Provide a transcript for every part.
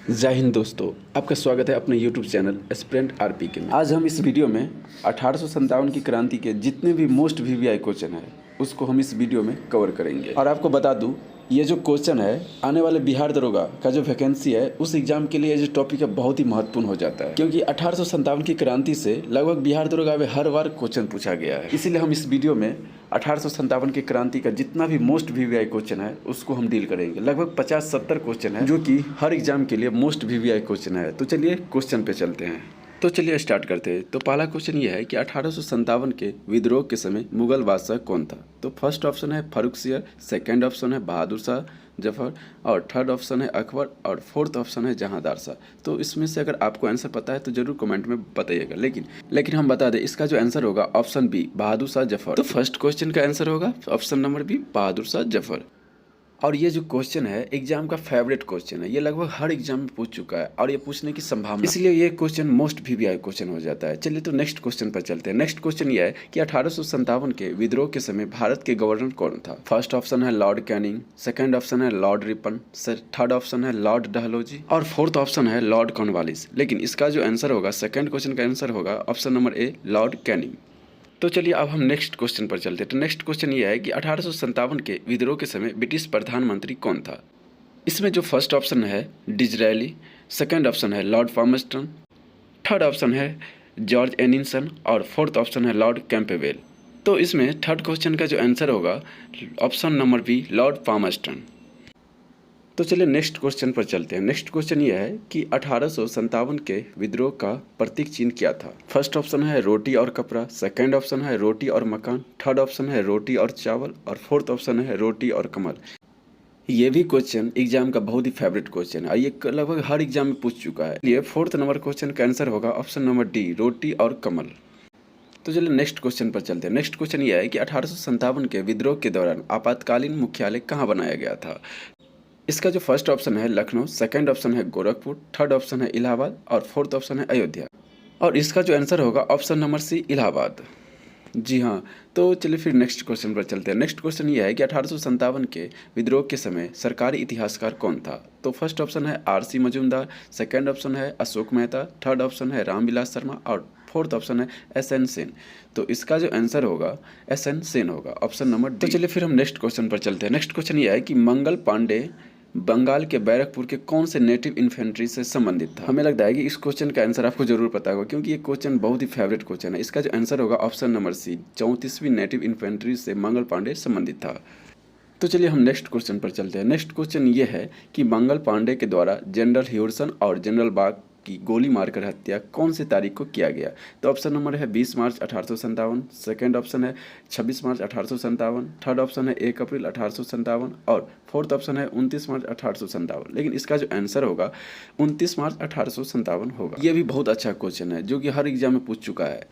जय हिंद दोस्तों, आपका स्वागत है अपने YouTube चैनल एस्पिरेंट आरपीके में। आज हम इस वीडियो में 1857 की क्रांति के जितने भी मोस्ट वीवीआई क्वेश्चन है उसको हम इस वीडियो में कवर करेंगे। और आपको बता दूं, ये जो क्वेश्चन है आने वाले बिहार दरोगा का जो वैकेंसी है उस एग्जाम के लिए ये जो टॉपिक है बहुत ही महत्वपूर्ण हो जाता है, क्योंकि 1857 की क्रांति से लगभग बिहार दरोगा में हर बार क्वेश्चन पूछा गया है। इसीलिए हम इस वीडियो में 1857 की क्रांति का जितना भी मोस्ट वीवीआई क्वेश्चन है उसको हम डील करेंगे। लगभग 50-70 क्वेश्चन है जो कि हर एग्जाम के लिए मोस्ट वीवीआई क्वेश्चन है। तो चलिए क्वेश्चन पे चलते हैं। तो चलिए स्टार्ट करते हैं। तो पहला क्वेश्चन ये है कि 1857 के विद्रोह के समय मुगल बादशाह कौन था? तो फर्स्ट ऑप्शन है फारुखसियर, सेकंड ऑप्शन है बहादुर शाह जफर और थर्ड ऑप्शन है अकबर और फोर्थ ऑप्शन है जहांदार शाह। तो इसमें से अगर आपको आंसर पता है तो जरूर कमेंट में बताइएगा। लेकिन हम बता दें, इसका जो आंसर होगा ऑप्शन बी बहादुर शाह जफर। तो फर्स्ट क्वेश्चन का आंसर होगा option number B Bahadur Shah Zafar. और ये जो क्वेश्चन है एग्जाम का फेवरेट क्वेश्चन है, ये लगभग हर एग्जाम में पूछ चुका है और ये पूछने की संभावना, इसलिए ये क्वेश्चन मोस्ट वीवीआई क्वेश्चन हो जाता है। चलिए तो नेक्स्ट क्वेश्चन पर चलते हैं। नेक्स्ट क्वेश्चन ये है कि 1857 के विद्रोह के समय भारत के गवर्नर कौन था? फर्स्ट ऑप्शन है लॉर्ड कैनिंग, सेकंड ऑप्शन है लॉर्ड रिपन, थर्ड ऑप्शन है लॉर्ड डहलौजी और फोर्थ ऑप्शन है लॉर्ड कॉर्नवालिस। लेकिन इसका जो आंसर होगा, सेकंड क्वेश्चन का आंसर होगा ऑप्शन नंबर ए लॉर्ड कैनिंग। तो चलिए अब हम नेक्स्ट क्वेश्चन पर चलते हैं। तो नेक्स्ट क्वेश्चन ये है कि 1857 के विद्रोह के समय ब्रिटिश प्रधानमंत्री कौन था? इसमें जो फर्स्ट ऑप्शन है डिज़रायली, सेकंड ऑप्शन है लॉर्ड पामस्टन, थर्ड ऑप्शन है जॉर्ज एनिसन और फोर्थ ऑप्शन है लॉर्ड कैंपबेल। तो इसमें थर्ड क्वेश्चन का जो आंसर होगा option number B Lord Palmerston. तो चलिए नेक्स्ट क्वेश्चन पर चलते हैं। नेक्स्ट क्वेश्चन ये है कि 1857 के विद्रोह का प्रतीक चिन्ह क्या था? फर्स्ट ऑप्शन है रोटी और कपड़ा, सेकंड ऑप्शन है रोटी और मकान, थर्ड ऑप्शन है रोटी और चावल और फोर्थ ऑप्शन है रोटी और कमल। ये भी क्वेश्चन एग्जाम का बहुत ही फेवरेट क्वेश्चन है, ये लगभग हर एग्जाम में पूछ चुका है। ये फोर्थ नंबर क्वेश्चन का आंसर होगा ऑप्शन नंबर डी रोटी और कमल। तो चलिए नेक्स्ट क्वेश्चन पर चलते हैं। नेक्स्ट क्वेश्चन ये है कि 1857 के विद्रोह के दौरान आपातकालीन मुख्यालय कहाँ बनाया गया था? इसका जो फर्स्ट ऑप्शन है लखनऊ, सेकंड ऑप्शन है गोरखपुर, थर्ड ऑप्शन है इलाहाबाद और फोर्थ ऑप्शन है अयोध्या। और इसका जो आंसर होगा ऑप्शन नंबर सी इलाहाबाद। जी हाँ, तो चलिए फिर नेक्स्ट क्वेश्चन पर चलते हैं। नेक्स्ट क्वेश्चन ये है कि 1857 के विद्रोह के समय सरकारी इतिहासकार कौन था? तो फर्स्ट ऑप्शन है आर.सी. मजूमदार, सेकंड ऑप्शन है अशोक मेहता, थर्ड ऑप्शन है रामविलास शर्मा और फोर्थ ऑप्शन है एस.एन. सेन। तो इसका जो आंसर होगा एस.एन. सेन होगा, ऑप्शन नंबर डी। तो चलिए फिर हम नेक्स्ट क्वेश्चन पर चलते हैं। नेक्स्ट क्वेश्चन ये है कि मंगल पांडे बंगाल के बैरकपुर के कौन से नेटिव इन्फेंट्री से संबंधित था? हमें लगता है कि इस क्वेश्चन का आंसर आपको जरूर पता होगा, क्योंकि ये क्वेश्चन बहुत ही फेवरेट क्वेश्चन है। इसका जो आंसर होगा ऑप्शन नंबर सी 34वीं नेटिव इन्फेंट्री से मंगल पांडे संबंधित था। तो चलिए हम नेक्स्ट क्वेश्चन पर चलते हैं। नेक्स्ट क्वेश्चन ये है कि मंगल पांडे के द्वारा जनरल ह्यूडसन और जनरल बाग की गोली मारकर हत्या कौन सी तारीख को किया गया? तो ऑप्शन नंबर है 20 मार्च 1857, सेकंड ऑप्शन है 26 मार्च 1857, थर्ड ऑप्शन है 1 अप्रैल 1857 और फोर्थ ऑप्शन है 29 मार्च 1857। लेकिन इसका जो आंसर होगा 29 मार्च 1857 होगा। ये भी बहुत अच्छा क्वेश्चन है जो कि हर एग्जाम में पूछ चुका है।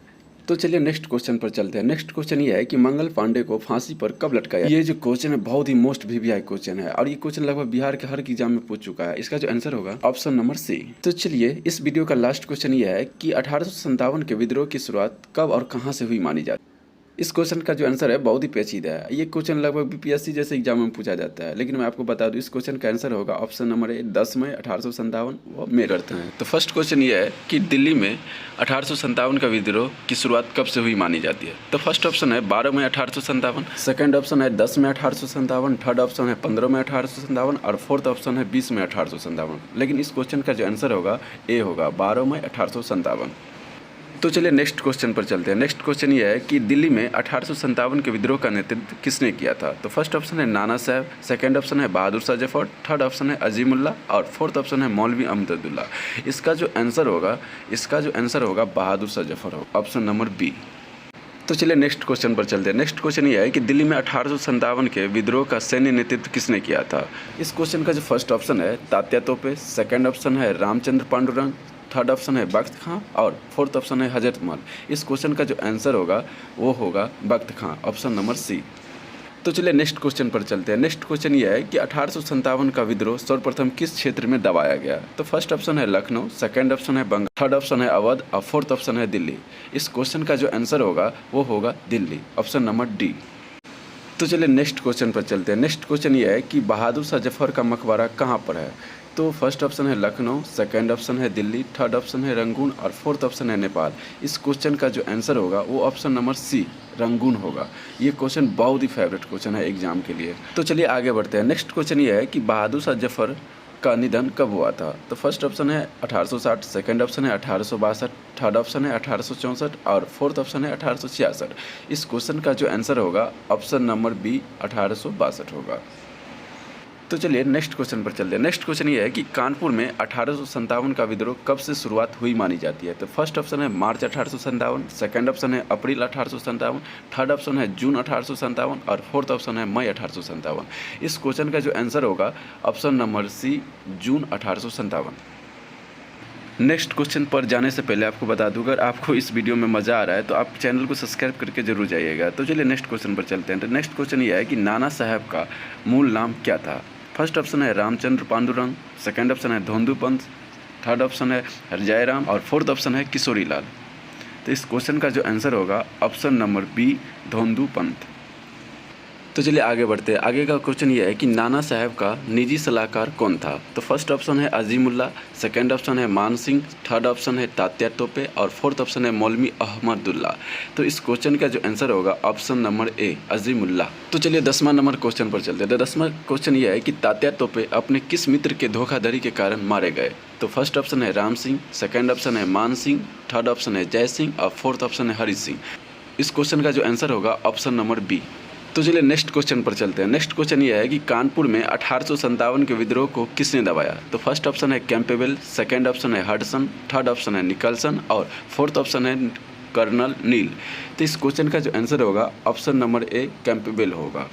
तो चलिए नेक्स्ट क्वेश्चन पर चलते हैं। नेक्स्ट क्वेश्चन ये है कि मंगल पांडे को फांसी पर कब लटकाया? ये जो क्वेश्चन है बहुत ही मोस्ट वीवीआई क्वेश्चन है और ये क्वेश्चन लगभग बिहार के हर एग्जाम में पूछ चुका है। इसका जो आंसर होगा ऑप्शन नंबर सी। तो चलिए इस वीडियो का लास्ट क्वेश्चन ये है कि 1857 के विद्रोह की शुरुआत कब और कहाँ से हुई मानी जाती है? इस क्वेश्चन का जो आंसर है बहुत ही पेचीदा है। ये क्वेश्चन लगभग बीपीएससी जैसे एग्जाम में पूछा जाता है, लेकिन मैं आपको बता दूं इस क्वेश्चन का आंसर होगा ऑप्शन नंबर ए 10 मई 1857 वो मेरठ है। तो फर्स्ट क्वेश्चन ये है कि दिल्ली में 1857 का विद्रोह की शुरुआत कब से हुई मानी जाती है? तो फर्स्ट ऑप्शन है 12 मई 1857, सेकंड ऑप्शन है 10 मई 1857, थर्ड ऑप्शन है 15 मई 1857 और फोर्थ ऑप्शन है 20 मई 1857। लेकिन इस क्वेश्चन का जो आंसर होगा ए होगा 12 मई 1857। तो चलिए नेक्स्ट क्वेश्चन पर चलते हैं। नेक्स्ट क्वेश्चन ये है कि दिल्ली में 1857 के विद्रोह का नेतृत्व किसने किया था? तो फर्स्ट ऑप्शन है नाना साहब, सेकंड ऑप्शन है बहादुर शाह जफर, थर्ड ऑप्शन है अजीमुल्ला और फोर्थ ऑप्शन है मौलवी अहमदुल्ला। इसका जो आंसर होगा बहादुर शाह जफर होगा, ऑप्शन नंबर बी। तो चलिए नेक्स्ट क्वेश्चन पर चलते हैं। नेक्स्ट क्वेश्चन ये है कि दिल्ली में 1857 के विद्रोह का सैन्य नेतृत्व किसने किया था? इस क्वेश्चन का जो फर्स्ट ऑप्शन है तात्या तोपे, सेकंड ऑप्शन है रामचंद्र पांडुरंग, थर्ड ऑप्शन है बख्त खां और फोर्थ ऑप्शन है हजरत महल। इस क्वेश्चन का जो आंसर होगा वो होगा बख्त खां, ऑप्शन नंबर सी। तो चलिए नेक्स्ट क्वेश्चन पर चलते हैं। नेक्स्ट क्वेश्चन ये है कि 1857 का विद्रोह सर्वप्रथम किस क्षेत्र में दबाया गया? तो फर्स्ट ऑप्शन है लखनऊ, सेकंड ऑप्शन है बंगाल, थर्ड ऑप्शन है अवध और फोर्थ ऑप्शन है दिल्ली। इस क्वेश्चन का जो आंसर होगा वो होगा दिल्ली, ऑप्शन नंबर डी। तो चलिए नेक्स्ट क्वेश्चन पर चलते हैं। नेक्स्ट क्वेश्चन ये है कि बहादुर शाह जफर का मकबरा कहाँ पर है? तो फर्स्ट ऑप्शन है लखनऊ, सेकंड ऑप्शन है दिल्ली, थर्ड ऑप्शन है रंगून और फोर्थ ऑप्शन है नेपाल। इस क्वेश्चन का जो आंसर होगा वो ऑप्शन नंबर सी रंगून होगा। ये क्वेश्चन बहुत ही फेवरेट क्वेश्चन है एग्जाम के लिए। तो चलिए आगे बढ़ते हैं। नेक्स्ट क्वेश्चन ये है कि बहादुर शाह जफर का निधन कब हुआ था? तो फर्स्ट ऑप्शन है 1860, सेकंड ऑप्शन है 1862, थर्ड ऑप्शन है 1864 और फोर्थ ऑप्शन है 1866। इस क्वेश्चन का जो आंसर होगा ऑप्शन नंबर बी 1862 होगा। तो चलिए नेक्स्ट क्वेश्चन पर चलते हैं। नेक्स्ट क्वेश्चन ये है कि कानपुर में 1857 का विद्रोह कब से शुरुआत हुई मानी जाती है? तो फर्स्ट ऑप्शन है मार्च 1857, सेकंड ऑप्शन है अप्रैल 1857, थर्ड ऑप्शन है जून 1857 और फोर्थ ऑप्शन है मई 1857। इस क्वेश्चन का जो आंसर होगा ऑप्शन नंबर सी जून 1857। नेक्स्ट क्वेश्चन पर जाने से पहले आपको बता दूं, अगर आपको इस वीडियो में मज़ा आ रहा है तो आप चैनल को सब्सक्राइब करके जरूर जाइएगा। तो चलिए नेक्स्ट क्वेश्चन पर चलते हैं। तो नेक्स्ट क्वेश्चन ये है कि नाना साहब का मूल नाम क्या था? फर्स्ट ऑप्शन है रामचंद्र पांडुरंग, सेकंड ऑप्शन है धोंदू पंत, थर्ड ऑप्शन है हरजयराम और फोर्थ ऑप्शन है किशोरी लाल। तो इस क्वेश्चन का जो आंसर होगा ऑप्शन नंबर बी धोंदू पंत। तो चलिए आगे बढ़ते हैं। आगे का क्वेश्चन ये है कि नाना साहब का निजी सलाहकार कौन था? तो फर्स्ट ऑप्शन है अजीमुल्ला, सेकंड ऑप्शन है मान सिंह, थर्ड ऑप्शन है तात्या टोपे और फोर्थ ऑप्शन है मौलवी अहमदुल्ला। तो इस क्वेश्चन का जो आंसर होगा ऑप्शन नंबर ए अजीमुल्ला। तो चलिए 10वां नंबर क्वेश्चन पर चलते हैं। तो 10वां क्वेश्चन ये है कि तात्या टोपे अपने किस मित्र के धोखाधड़ी के कारण मारे गए? तो फर्स्ट ऑप्शन है राम सिंह, सेकंड ऑप्शन है मान सिंह, थर्ड ऑप्शन है जय सिंह और फोर्थ ऑप्शन है हरि सिंह। इस क्वेश्चन का जो आंसर होगा ऑप्शन नंबर बी। तो चलिए नेक्स्ट क्वेश्चन पर चलते हैं। नेक्स्ट क्वेश्चन ये है कि कानपुर में 1857 के विद्रोह को किसने दबाया? तो फर्स्ट ऑप्शन है कैंपेबल, सेकंड ऑप्शन है हडसन, थर्ड ऑप्शन है निकलसन और फोर्थ ऑप्शन है कर्नल नील। तो इस क्वेश्चन का जो आंसर होगा ऑप्शन नंबर ए कैंपेबल होगा।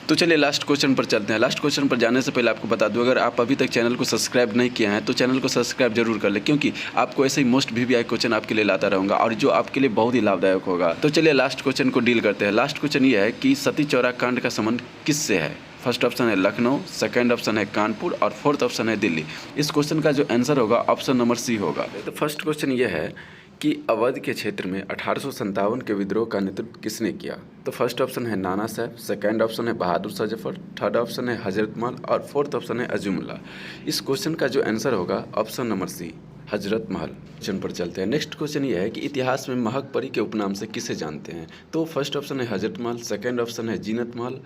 तो चलिए लास्ट क्वेश्चन पर चलते हैं। लास्ट क्वेश्चन पर जाने से पहले आपको बता दूं, अगर आप अभी तक चैनल को सब्सक्राइब नहीं किया है तो चैनल को सब्सक्राइब जरूर कर ले, क्योंकि आपको ऐसे ही मोस्ट VVI क्वेश्चन आपके लिए लाता रहूँगा और जो आपके लिए बहुत ही लाभदायक होगा। तो चलिए लास्ट क्वेश्चन को डील करते हैं। लास्ट क्वेश्चन ये है कि सती चौरा कांड का संबंध किससे है? फर्स्ट ऑप्शन है लखनऊ, सेकंड ऑप्शन है कानपुर और फोर्थ ऑप्शन है दिल्ली। इस क्वेश्चन का जो आंसर होगा ऑप्शन नंबर सी होगा। तो फर्स्ट क्वेश्चन ये है कि अवध के क्षेत्र में 1857 के विद्रोह का नेतृत्व किसने किया? तो फर्स्ट ऑप्शन है नाना साहब, सेकंड ऑप्शन है बहादुर शाह जफर, थर्ड ऑप्शन है हजरत महल और फोर्थ ऑप्शन है अजीमुल्ला। इस क्वेश्चन का जो आंसर होगा ऑप्शन नंबर सी हजरत महल। क्वेश्चन पर चलते हैं। नेक्स्ट क्वेश्चन ये है कि इतिहास में महक परी के उपनाम से किसे जानते हैं? तो फर्स्ट ऑप्शन है हजरत महल, सेकंड ऑप्शन है जीनत महल,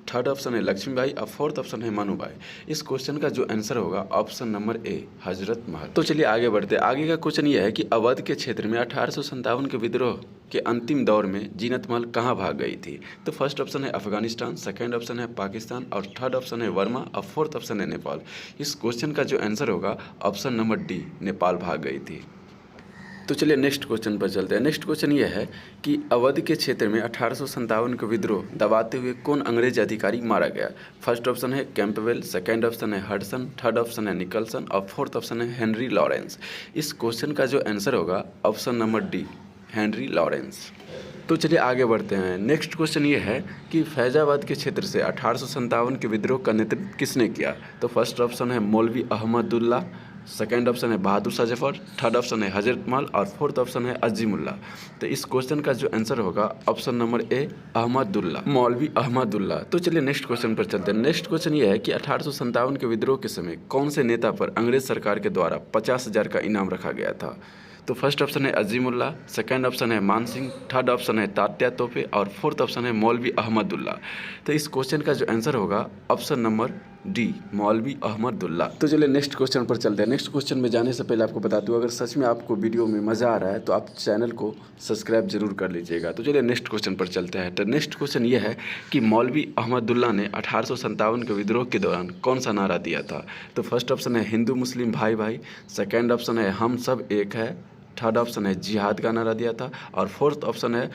थर्ड ऑप्शन है लक्ष्मीबाई और फोर्थ ऑप्शन है मनुबाई। इस क्वेश्चन का जो आंसर होगा ऑप्शन नंबर ए हजरत महल। तो चलिए आगे बढ़ते हैं। आगे का क्वेश्चन ये है कि अवध के क्षेत्र में 1857 के विद्रोह के अंतिम दौर में जीनत महल कहाँ भाग गई थी? तो फर्स्ट ऑप्शन है अफगानिस्तान, सेकंड ऑप्शन है पाकिस्तान और थर्ड ऑप्शन है वर्मा और फोर्थ ऑप्शन है नेपाल। इस क्वेश्चन का जो आंसर होगा ऑप्शन नंबर डी नेपाल भाग गई थी। तो चलिए नेक्स्ट क्वेश्चन पर चलते हैं। नेक्स्ट क्वेश्चन ये है कि अवध के क्षेत्र में 1857 के विद्रोह दबाते हुए कौन अंग्रेज अधिकारी मारा गया? फर्स्ट ऑप्शन है कैंपबेल, सेकंड ऑप्शन है हडसन, थर्ड ऑप्शन है निकलसन और फोर्थ ऑप्शन है हेनरी लॉरेंस। इस क्वेश्चन का जो आंसर होगा option number D Henry Lawrence. तो चलिए आगे बढ़ते हैं। नेक्स्ट क्वेश्चन ये है कि फैजाबाद के क्षेत्र से 1857 के विद्रोह का नेतृत्व किसने किया? तो फर्स्ट ऑप्शन है मौलवी अहमदुल्ला, सेकंड ऑप्शन है बहादुर शाह जफर, थर्ड ऑप्शन है हजरत महल और फोर्थ ऑप्शन है अजीमुल्ला। तो इस क्वेश्चन का जो आंसर होगा ऑप्शन नंबर ए अहमदुल्ला, मौलवी अहमदुल्ला। तो चलिए नेक्स्ट क्वेश्चन पर चलते हैं। नेक्स्ट क्वेश्चन ये है कि 1857 के विद्रोह के समय कौन से नेता पर अंग्रेज सरकार के द्वारा 50,000 का इनाम रखा गया था? तो फर्स्ट ऑप्शन है अजीमुल्ला, सेकंड ऑप्शन है मान सिंह, थर्ड ऑप्शन है तात्या तोपे और फोर्थ ऑप्शन है मौलवी अहमदुल्ला। तो इस क्वेश्चन का जो आंसर होगा ऑप्शन नंबर डी मौलवी अहमदुल्ला। तो चलिए नेक्स्ट क्वेश्चन पर चलते हैं। नेक्स्ट क्वेश्चन में जाने से पहले आपको बता दूं, अगर सच में आपको वीडियो में मज़ा आ रहा है तो आप चैनल को सब्सक्राइब जरूर कर लीजिएगा। तो चलिए नेक्स्ट क्वेश्चन पर चलते हैं। तो नेक्स्ट क्वेश्चन ये है कि मौलवी अहमदुल्ला ने 1857 के विद्रोह के दौरान कौन सा नारा दिया था? तो फर्स्ट ऑप्शन है हिंदू मुस्लिम भाई भाई, सेकेंड ऑप्शन है हम सब एक है, थर्ड ऑप्शन है जिहाद का नारा दिया था और फोर्थ ऑप्शन है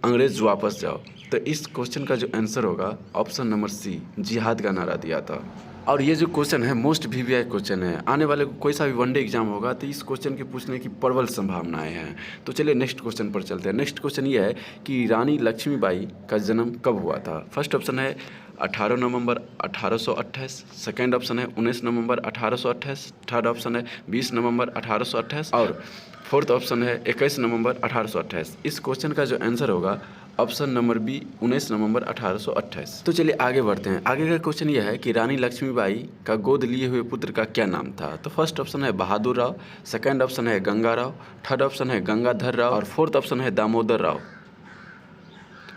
अंग्रेज वापस जाओ। तो इस क्वेश्चन का जो आंसर होगा ऑप्शन नंबर सी जिहाद का नारा दिया था। और ये जो क्वेश्चन है मोस्ट VVI क्वेश्चन है, आने वाले कोई सा भी वनडे एग्जाम होगा तो इस क्वेश्चन के पूछने की प्रबल संभावनाएं हैं। तो चलिए नेक्स्ट क्वेश्चन पर चलते हैं। नेक्स्ट क्वेश्चन ये है कि रानी लक्ष्मीबाई का जन्म कब हुआ था? फर्स्ट ऑप्शन है 18 नवंबर 1828, सेकेंड ऑप्शन है 19 नवंबर 1828, थर्ड ऑप्शन है 20 नवंबर 1828 और फोर्थ ऑप्शन है 21 नवंबर 1828। इस क्वेश्चन का जो आंसर होगा ऑप्शन नंबर बी 19 नवंबर 1828। तो चलिए आगे बढ़ते हैं। आगे का क्वेश्चन यह है कि रानी लक्ष्मीबाई का गोद लिए हुए पुत्र का क्या नाम था। तो फर्स्ट ऑप्शन है बहादुर राव, सेकंड ऑप्शन है गंगा राव, थर्ड ऑप्शन है गंगाधर राव और फोर्थ ऑप्शन है दामोदर राव।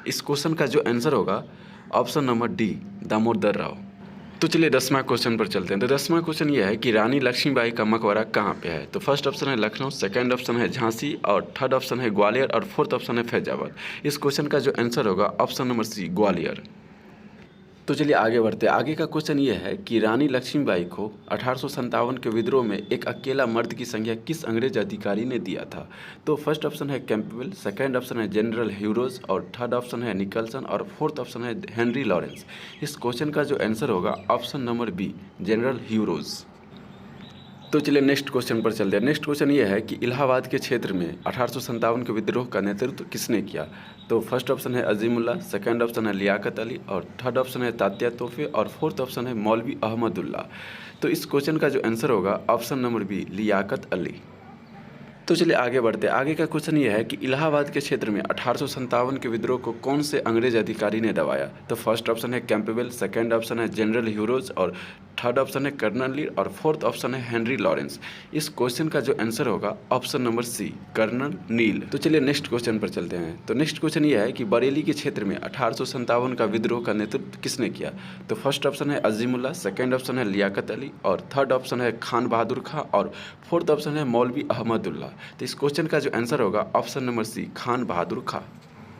इस क्वेश्चन का जो आंसर होगा option number D Damodar Rao. तो चलिए 10वां क्वेश्चन पर चलते हैं। तो 10वां क्वेश्चन यह है कि रानी लक्ष्मीबाई का मकबरा कहाँ पे है। तो फर्स्ट ऑप्शन है लखनऊ, सेकंड ऑप्शन है झांसी और थर्ड ऑप्शन है ग्वालियर और फोर्थ ऑप्शन है फैजाबाद। इस क्वेश्चन का जो आंसर होगा ऑप्शन नंबर सी ग्वालियर। तो चलिए आगे बढ़ते हैं। आगे का क्वेश्चन ये है कि रानी लक्ष्मीबाई को 1857 के विद्रोह में एक अकेला मर्द की संज्ञा किस अंग्रेज अधिकारी ने दिया था। तो फर्स्ट ऑप्शन है कैंपबेल, सेकंड ऑप्शन है जनरल ह्यूरोज और थर्ड ऑप्शन है निकलसन और फोर्थ ऑप्शन है हेनरी लॉरेंस। इस क्वेश्चन का जो आंसर होगा option number B General Hugh Rose. तो चलिए नेक्स्ट क्वेश्चन पर चलते हैं। नेक्स्ट क्वेश्चन ये है कि इलाहाबाद के क्षेत्र में 1857 के विद्रोह का नेतृत्व किसने किया। तो फर्स्ट ऑप्शन है अजीमुल्ला, सेकंड ऑप्शन है लियाकत अली और थर्ड ऑप्शन है तात्या तोफे और फोर्थ ऑप्शन है मौलवी अहमदुल्ला। तो इस क्वेश्चन का जो आंसर होगा option number B Liaquat Ali. तो चलिए आगे बढ़ते हैं। आगे का क्वेश्चन ये है कि इलाहाबाद के क्षेत्र में 1857 के विद्रोह को कौन से अंग्रेज अधिकारी ने दबाया। तो फर्स्ट ऑप्शन है कैंपबेल, सेकंड ऑप्शन है जनरल ह्यूरोज और थर्ड ऑप्शन है कर्नल लीर और फोर्थ ऑप्शन है हेनरी लॉरेंस। इस क्वेश्चन का जो आंसर होगा ऑप्शन नंबर सी कर्नल नील। तो चलिए नेक्स्ट क्वेश्चन पर चलते हैं। तो नेक्स्ट क्वेश्चन ये है कि बरेली के क्षेत्र में 1857 का विद्रोह का नेतृत्व किसने किया। तो फर्स्ट ऑप्शन है अजीमुल्ला, सेकंड ऑप्शन है लियाकत अली और थर्ड ऑप्शन है खान बहादुर खां और फोर्थ ऑप्शन है मौलवी अहमदुल्ला। तो इस क्वेश्चन का जो आंसर होगा ऑप्शन नंबर सी खान बहादुर खां।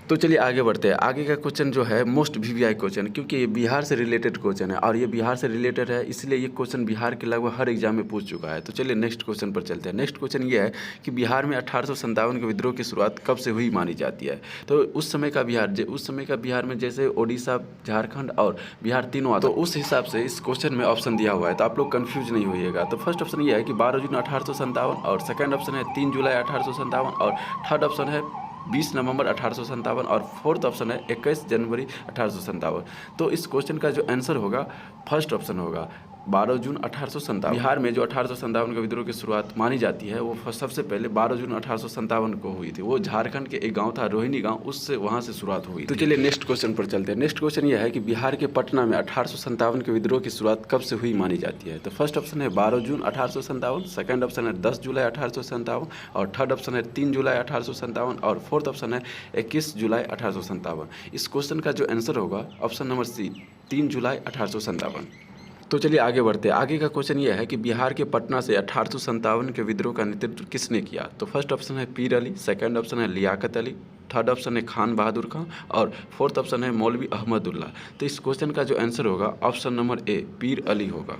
तो चलिए आगे बढ़ते हैं। आगे का क्वेश्चन जो है मोस्ट वीवीआई क्वेश्चन, क्योंकि ये बिहार से रिलेटेड क्वेश्चन है और ये बिहार से रिलेटेड है, इसलिए ये क्वेश्चन बिहार के लगभग हर एग्जाम में पूछ चुका है। तो चलिए नेक्स्ट क्वेश्चन पर चलते हैं। नेक्स्ट क्वेश्चन ये है कि बिहार में 1857 के विद्रोह की शुरुआत कब से हुई मानी जाती है। तो उस समय का बिहार में जैसे ओडिशा, झारखंड और बिहार तीनों आता, तो उस हिसाब से इस क्वेश्चन में ऑप्शन दिया हुआ है, तो आप लोग कन्फ्यूज नहीं होइएगा। तो फर्स्ट ऑप्शन ये है कि 12 जून 1857 और सेकंड ऑप्शन है 3 जुलाई 1857 और थर्ड ऑप्शन है 20 नवंबर 1857 और फोर्थ ऑप्शन है 21 जनवरी 1857। तो इस क्वेश्चन का जो आंसर होगा फर्स्ट ऑप्शन होगा 12 जून 1857। बिहार में जो 1857 के विद्रोह की शुरुआत मानी जाती है वो सबसे पहले 12 जून 1857 को हुई थी। वो झारखंड के एक गांव था रोहिणी गांव, उससे वहां से शुरुआत हुई। तो चलिए नेक्स्ट क्वेश्चन पर चलते हैं। नेक्स्ट क्वेश्चन यह है कि बिहार के पटना में 1857 के विद्रोह की शुरुआत कब से हुई मानी जाती है। तो फर्स्ट ऑप्शन है 12 जून 1857, सेकंड ऑप्शन है 10 जुलाई 1857 और थर्ड ऑप्शन है 3 जुलाई 1857 और फोर्थ ऑप्शन है 21 जुलाई 1857। इस क्वेश्चन का जो आंसर होगा ऑप्शन नंबर सी 3 जुलाई 1857। तो चलिए आगे बढ़ते हैं। आगे का क्वेश्चन यह है कि बिहार के पटना से 1857 के विद्रोह का नेतृत्व किसने किया। तो फर्स्ट ऑप्शन है पीर अली, सेकंड ऑप्शन है लियाकत अली, थर्ड ऑप्शन है खान बहादुर खां और फोर्थ ऑप्शन है मौलवी अहमदुल्ला। तो इस क्वेश्चन का जो आंसर होगा ऑप्शन नंबर ए पीर अली होगा।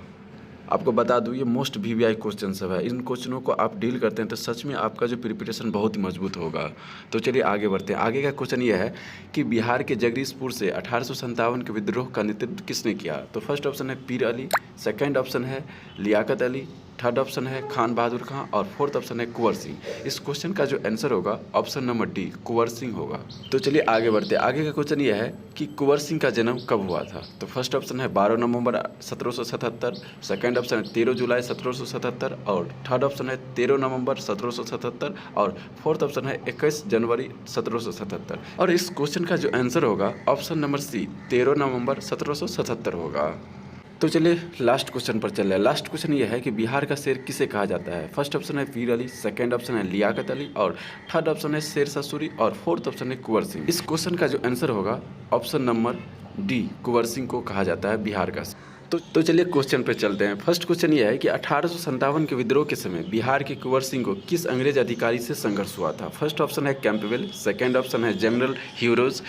आपको बता दूं ये मोस्ट वीवीआई क्वेश्चन सब है, इन क्वेश्चनों को आप डील करते हैं तो सच में आपका जो प्रिपरेशन बहुत ही मजबूत होगा। तो चलिए आगे बढ़ते हैं। आगे का क्वेश्चन ये है कि बिहार के जगदीशपुर से 1857 के विद्रोह का नेतृत्व किसने किया। तो फर्स्ट ऑप्शन है पीर अली, सेकंड ऑप्शन है लियाकत अली, थर्ड ऑप्शन है खान बहादुर खां और फोर्थ ऑप्शन है कुंवर सिंह। इस क्वेश्चन का जो आंसर होगा option number D Kunwar Singh होगा। तो चलिए आगे बढ़ते हैं। आगे का क्वेश्चन यह है कि कुंवर सिंह का जन्म कब हुआ था। तो फर्स्ट ऑप्शन है 12 नवंबर 1777, सेकंड ऑप्शन है 13 जुलाई 1777 और थर्ड ऑप्शन है 13 नवंबर 1777 और फोर्थ ऑप्शन है 21 जनवरी 1777। और इस क्वेश्चन का जो आंसर होगा ऑप्शन नंबर सी 13 नवंबर 1777 होगा। तो चलिए लास्ट क्वेश्चन पर चल रहे हैं। लास्ट क्वेश्चन ये है कि बिहार का शेर किसे कहा जाता है। फर्स्ट ऑप्शन है पीर अली, सेकंड ऑप्शन है लियाकत अली और थर्ड ऑप्शन है शेर शाह सूरी और फोर्थ ऑप्शन है कुंवर सिंह। इस क्वेश्चन का जो आंसर होगा option number D Kunwar Singh को कहा जाता है बिहार का। तो चलिए क्वेश्चन पे चलते हैं। फर्स्ट क्वेश्चन ये है कि 1857 के विद्रोह के समय बिहार के कुंवर सिंह को किस अंग्रेज अधिकारी से संघर्ष हुआ था। फर्स्ट ऑप्शन है कैंपबेल, सेकंड ऑप्शन है जनरल ह्यूरोज,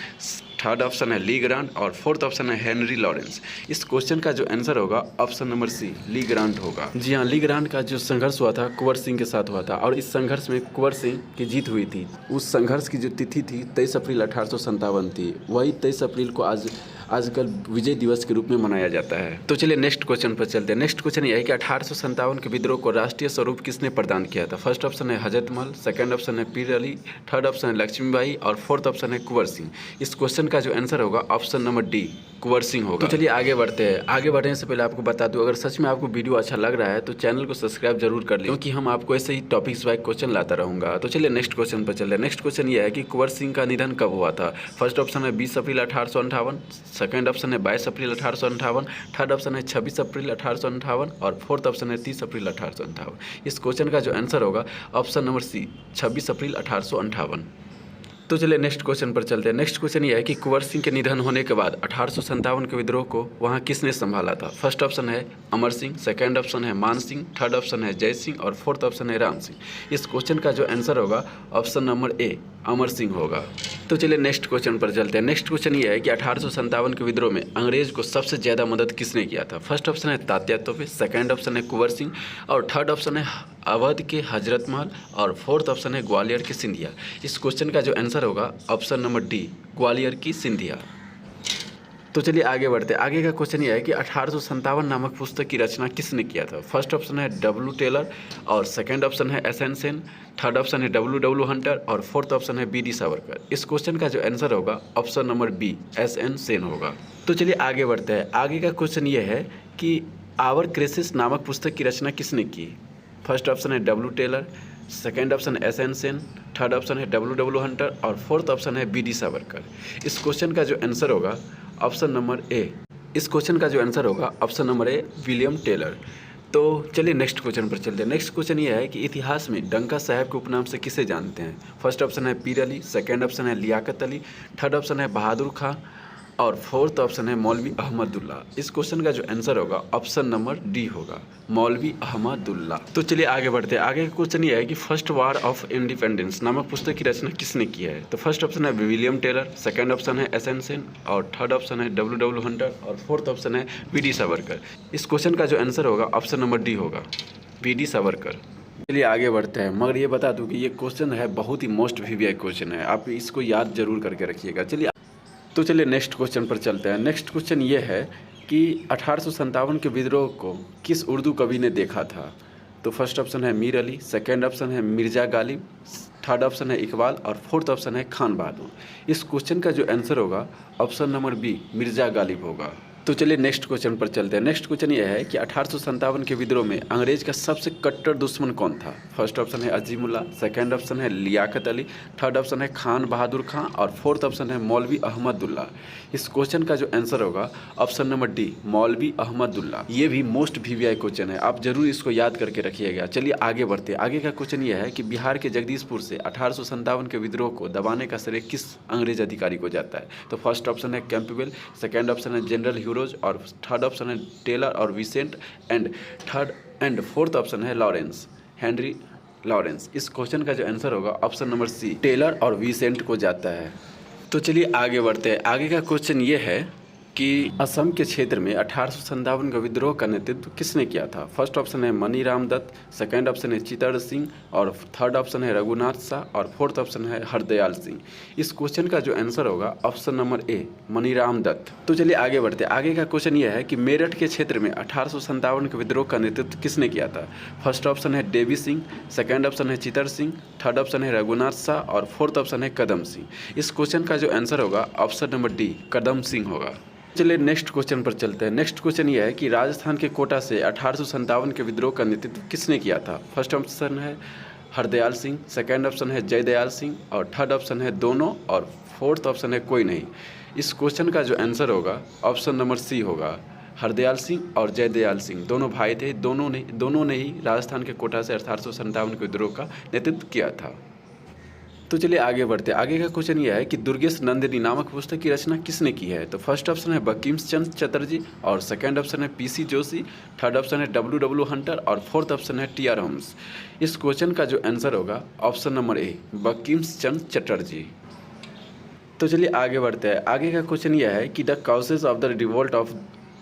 थर्ड ऑप्शन है ली ग्रांट और फोर्थ ऑप्शन है हेनरी लॉरेंस। इस क्वेश्चन का जो आंसर होगा ऑप्शन नंबर सी ली ग्रांट होगा। जी हाँ, ली ग्रांट का जो संघर्ष हुआ था कुंवर सिंह के साथ हुआ था और इस संघर्ष में कुंवर सिंह की जीत हुई थी। उस संघर्ष की जो तिथि थी 23 अप्रैल 1857 थी। वही 23 अप्रैल को आज आजकल विजय दिवस के रूप में मनाया जाता है। तो चलिए नेक्स्ट क्वेश्चन पर चलते हैं। नेक्स्ट क्वेश्चन यह है कि 1857 के विद्रोह को राष्ट्रीय स्वरूप किसने प्रदान किया था? फर्स्ट ऑप्शन है हजरत महल, सेकंड ऑप्शन है पीर अली, थर्ड ऑप्शन है लक्ष्मीबाई और फोर्थ ऑप्शन है कुंवर सिंह। इस क्वेश्चन का जो आंसर होगा option number D Kunwar Singh होगा। तो चलिए आगे बढ़ते हैं। आगे बढ़ने से पहले आपको बता दूं, अगर सच में आपको वीडियो अच्छा लग रहा है तो चैनल को सब्सक्राइब जरूर कर लें, क्योंकि हम आपको ऐसे ही टॉपिक्स वाइज क्वेश्चन लाता रहूंगा। तो चलिए नेक्स्ट क्वेश्चन पर चल रहे हैं। नेक्स्ट क्वेश्चन ये है कि कुंवर सिंह का निधन कब हुआ था? फर्स्ट ऑप्शन है 20 अप्रैल 1858, सेकंड ऑप्शन है 22 अप्रैल 1858, थर्ड ऑप्शन है 26 अप्रैल 1858 और फोर्थ ऑप्शन है 30 अप्रैल 1858। इस क्वेश्चन का जो आंसर होगा ऑप्शन नंबर सी 26 अप्रैल 1858। तो चलिए नेक्स्ट क्वेश्चन पर चलते हैं। नेक्स्ट क्वेश्चन ये है कि कुंवर सिंह के निधन होने के बाद 1857 के विद्रोह को वहाँ किसने संभाला था? फर्स्ट ऑप्शन है अमर सिंह, सेकंड ऑप्शन है मान सिंह, थर्ड ऑप्शन है जय सिंह और फोर्थ ऑप्शन है राम सिंह। इस क्वेश्चन का जो आंसर होगा ऑप्शन नंबर ए अमर सिंह होगा। तो चलिए नेक्स्ट क्वेश्चन पर चलते हैं। नेक्स्ट क्वेश्चन ये है कि 1857 के विद्रोह में अंग्रेज को सबसे ज़्यादा मदद किसने किया था? फर्स्ट ऑप्शन है तात्या तोपे, सेकंड ऑप्शन है कुंवर सिंह और थर्ड ऑप्शन है अवध के हजरत महल और फोर्थ ऑप्शन है ग्वालियर के सिंधिया। इस क्वेश्चन का जो आंसर होगा ऑप्शन नंबर डी ग्वालियर की सिंधिया। तो चलिए आगे बढ़ते हैं। आगे का क्वेश्चन ये है कि 1857 नामक पुस्तक की रचना किसने किया था? फर्स्ट ऑप्शन है डब्ल्यू टेलर और सेकंड ऑप्शन है S N Sen, third option है डब्ल्यू डब्ल्यू हंटर और फोर्थ ऑप्शन है बी डी सावरकर। इस क्वेश्चन का जो आंसर होगा option number B S N Sen होगा। तो चलिए आगे बढ़ते हैं। आगे का क्वेश्चन ये है कि आवर क्रेसिस नामक पुस्तक की रचना किसने की? फर्स्ट ऑप्शन है डब्ल्यू टेलर, सेकेंड ऑप्शन है S N Sen, third option है डब्ल्यू डब्ल्यू हंटर और फोर्थ ऑप्शन है बी डी सावरकर। इस क्वेश्चन का जो आंसर होगा ऑप्शन नंबर ए। इस क्वेश्चन का जो आंसर होगा option number A William Taylor. तो चलिए नेक्स्ट क्वेश्चन पर चलते हैं। नेक्स्ट क्वेश्चन ये है कि इतिहास में डंका साहब के उपनाम से किसे जानते हैं? फर्स्ट ऑप्शन है पीर अली, सेकेंड ऑप्शन है लियाकत अली, थर्ड ऑप्शन है बहादुर खां और फोर्थ ऑप्शन है मौलवी अहमदुल्ला। इस क्वेश्चन का जो आंसर होगा ऑप्शन नंबर डी होगा मौलवी अहमदुल्ला। तो चलिए आगे बढ़ते हैं। आगे का क्वेश्चन ये है कि फर्स्ट वार ऑफ इंडिपेंडेंस नामक पुस्तक की रचना किसने की है? तो फर्स्ट ऑप्शन है विलियम टेलर, सेकंड ऑप्शन है एस एन सेन और थर्ड ऑप्शन है डब्ल्यू डब्ल्यू हंटर और फोर्थ ऑप्शन है बी डी सावरकर। इस क्वेश्चन का जो आंसर होगा ऑप्शन नंबर डी होगा बी डी सावरकर। चलिए आगे बढ़ते हैं। मगर ये बता दूं कि ये क्वेश्चन है बहुत ही मोस्ट वीवीआई क्वेश्चन है, आप इसको याद जरूर करके रखिएगा। चलिए नेक्स्ट क्वेश्चन पर चलते हैं। नेक्स्ट क्वेश्चन ये है कि 1857 के विद्रोह को किस उर्दू कवि ने देखा था? तो फर्स्ट ऑप्शन है मीर अली, सेकंड ऑप्शन है मिर्ज़ा गालिब, थर्ड ऑप्शन है इकबाल और फोर्थ ऑप्शन है खान बहादुर। इस क्वेश्चन का जो आंसर होगा option number B Mirza Ghalib होगा। तो चलिए नेक्स्ट क्वेश्चन पर चलते हैं। नेक्स्ट क्वेश्चन ये है कि 1857 के विद्रोह में अंग्रेज का सबसे कट्टर दुश्मन कौन था? फर्स्ट ऑप्शन है अजीमुल्ला, सेकंड ऑप्शन है लियाकत अली, थर्ड ऑप्शन है खान बहादुर खां और फोर्थ ऑप्शन है मौलवी अहमदुल्ला। इस क्वेश्चन का जो आंसर होगा ऑप्शन नंबर डी मौलवी अहमदुल्ला। ये भी मोस्ट वीवीआई क्वेश्चन है, आप जरूर इसको याद करके रखिएगा। चलिए आगे बढ़ते हैं। आगे का क्वेश्चन ये है कि बिहार के जगदीशपुर से 1857 के विद्रोह को दबाने का श्रेय किस अंग्रेज अधिकारी को जाता है? तो फर्स्ट ऑप्शन है कैंपबेल, सेकंड ऑप्शन है जनरल ह्यूरोज और थर्ड ऑप्शन है टेलर और विसेंट एंड फोर्थ ऑप्शन है लॉरेंस, हेनरी लॉरेंस। इस क्वेश्चन का जो आंसर होगा ऑप्शन नंबर सी टेलर और विसेंट को जाता है। तो चलिए आगे बढ़ते हैं। आगे का क्वेश्चन ये है कि असम के क्षेत्र में 1857 का विद्रोह का नेतृत्व किसने किया था? फर्स्ट ऑप्शन है मनीराम दत्त, सेकंड ऑप्शन है चित्तर सिंह और थर्ड ऑप्शन है रघुनाथ शाह और फोर्थ ऑप्शन है हरदयाल सिंह। इस क्वेश्चन का जो आंसर होगा option number A Maniram Dutt. तो चलिए आगे बढ़ते हैं। आगे का क्वेश्चन यह है कि मेरठ के क्षेत्र में 1857 के विद्रोह का नेतृत्व किसने किया था? फर्स्ट ऑप्शन है देवी सिंह, सेकंड ऑप्शन है चित्तर सिंह, थर्ड ऑप्शन है रघुनाथ शाह और फोर्थ ऑप्शन है कदम सिंह। इस क्वेश्चन का जो आंसर होगा ऑप्शन नंबर डी कदम सिंह होगा। चलिए नेक्स्ट क्वेश्चन पर चलते हैं। नेक्स्ट क्वेश्चन ये है कि राजस्थान के कोटा से 1857 के विद्रोह का नेतृत्व किसने किया था? फर्स्ट ऑप्शन है हरदयाल सिंह, सेकंड ऑप्शन है जयदयाल सिंह और थर्ड ऑप्शन है दोनों और फोर्थ ऑप्शन है कोई नहीं। इस क्वेश्चन का जो आंसर होगा ऑप्शन नंबर सी होगा हरदयाल सिंह और जयदयाल सिंह। दोनों भाई थे, दोनों ने ही राजस्थान के कोटा से 1857 के विद्रोह का नेतृत्व किया था। तो चलिए आगे बढ़ते हैं। आगे का क्वेश्चन यह है कि दुर्गेश नंदिनी नामक पुस्तक की रचना किसने की है? तो फर्स्ट ऑप्शन है बंकिम चंद्र चटर्जी और सेकंड ऑप्शन है पीसी जोशी, थर्ड ऑप्शन है डब्ल्यू डब्ल्यू हंटर और फोर्थ ऑप्शन है टी.आर. होम्स। इस क्वेश्चन का जो आंसर होगा ऑप्शन नंबर ए बंकिम चंद्र चटर्जी। तो चलिए आगे बढ़ते हैं। आगे का क्वेश्चन यह है कि the causes of the revolt of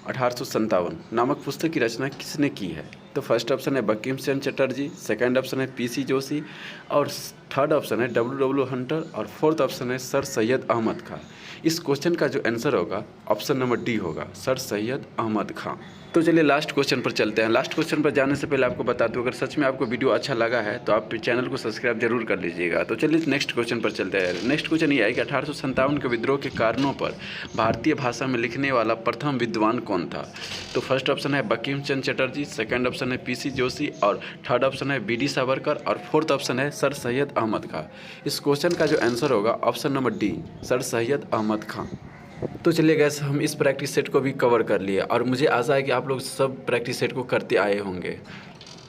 1857 नामक पुस्तक की रचना किसने की है? तो फर्स्ट ऑप्शन है बंकिम चंद्र चटर्जी, सेकंड ऑप्शन है पीसी जोशी और थर्ड ऑप्शन है डब्ल्यू हंटर और फोर्थ ऑप्शन है सर सैयद अहमद खां। इस क्वेश्चन का जो आंसर होगा ऑप्शन नंबर डी होगा, सर सैयद अहमद खां। तो चलिए लास्ट क्वेश्चन पर चलते हैं। लास्ट क्वेश्चन पर जाने से पहले आपको बता दूं, अगर सच में आपको वीडियो अच्छा लगा है तो आप चैनल को सब्सक्राइब जरूर कर लीजिएगा। तो चलिए नेक्स्ट क्वेश्चन पर चलते हैं। नेक्स्ट क्वेश्चन ये है कि 1857 के विद्रोह के कारणों पर भारतीय भाषा में लिखने वाला प्रथम विद्वान कौन था? तो फर्स्ट ऑप्शन है बंकिम चंद्र चटर्जी, सेकंड ऑप्शन है पीसी जोशी और थर्ड ऑप्शन है बीडी सावरकर और फोर्थ ऑप्शन है सर सैयद अहमद खां। इस क्वेश्चन का जो आंसर होगा option number D, sir Syed Ahmad Khan. तो चलिए गैस, हम इस प्रैक्टिस सेट को भी कवर कर लिए और मुझे आशा है कि आप लोग सब प्रैक्टिस सेट को करते आए होंगे।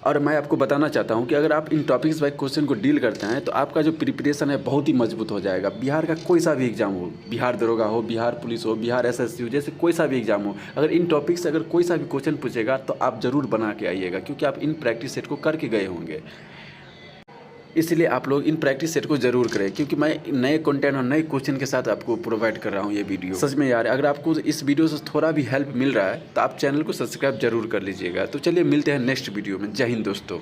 और मैं आपको बताना चाहता हूं कि अगर आप इन टॉपिक्स वाइज क्वेश्चन को डील करते हैं तो आपका जो प्रिपरेशन है बहुत ही मजबूत हो जाएगा। बिहार का कोई सा भी एग्जाम हो, बिहार दरोगा हो, बिहार पुलिस हो, बिहार एसएससी हो, जैसे कोई सा भी एग्जाम हो, अगर इन टॉपिक से अगर कोई सा भी क्वेश्चन पूछेगा तो आप ज़रूर बना के आइएगा, क्योंकि आप इन प्रैक्टिस सेट को करके गए होंगे। इसलिए आप लोग इन प्रैक्टिस सेट को जरूर करें, क्योंकि मैं नए कंटेंट और नए क्वेश्चन के साथ आपको प्रोवाइड कर रहा हूँ ये वीडियो। सच में यार, अगर आपको इस वीडियो से थोड़ा भी हेल्प मिल रहा है तो आप चैनल को सब्सक्राइब जरूर कर लीजिएगा। तो चलिए मिलते हैं नेक्स्ट वीडियो में। जय हिंद दोस्तों।